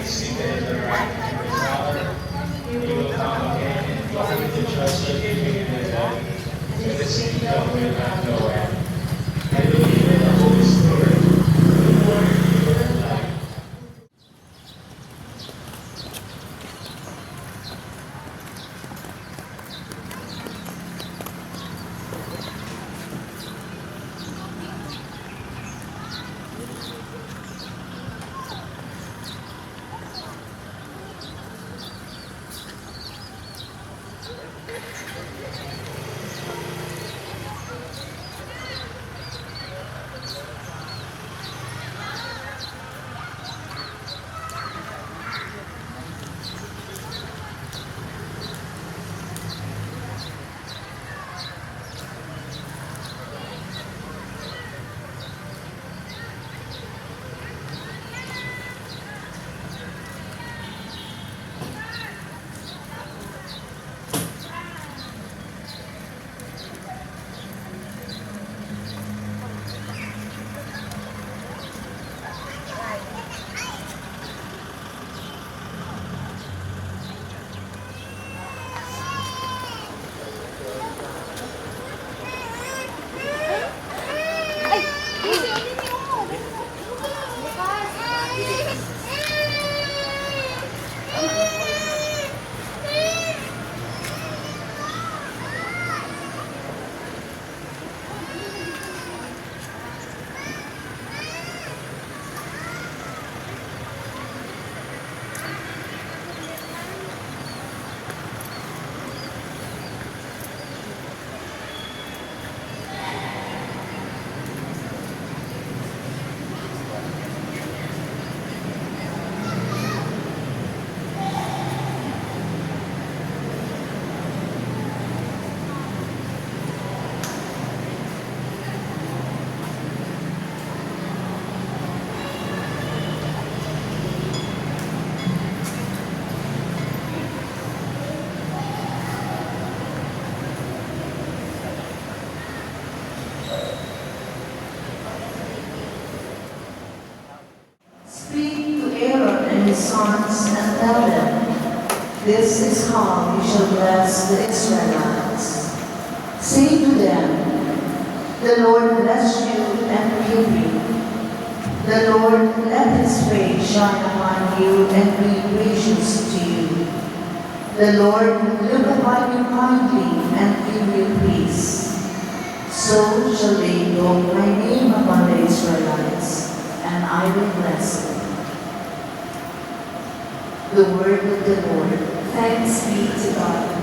seated at the right hand of the Father. He will come again in glory to judge the living and the dead, and his kingdom will have no end. I believe in the Holy Spirit, the Lord, giver of life. Speak to Aaron and his sons and tell them, this is how you shall bless the Israelites. Say to them, the Lord bless you and keep you. The Lord let his face shine upon you and be gracious to you. The Lord look upon you kindly and give you peace. So shall they invoke my name upon the Israelites, and I will bless them. The word of the Lord. Thanks be to God.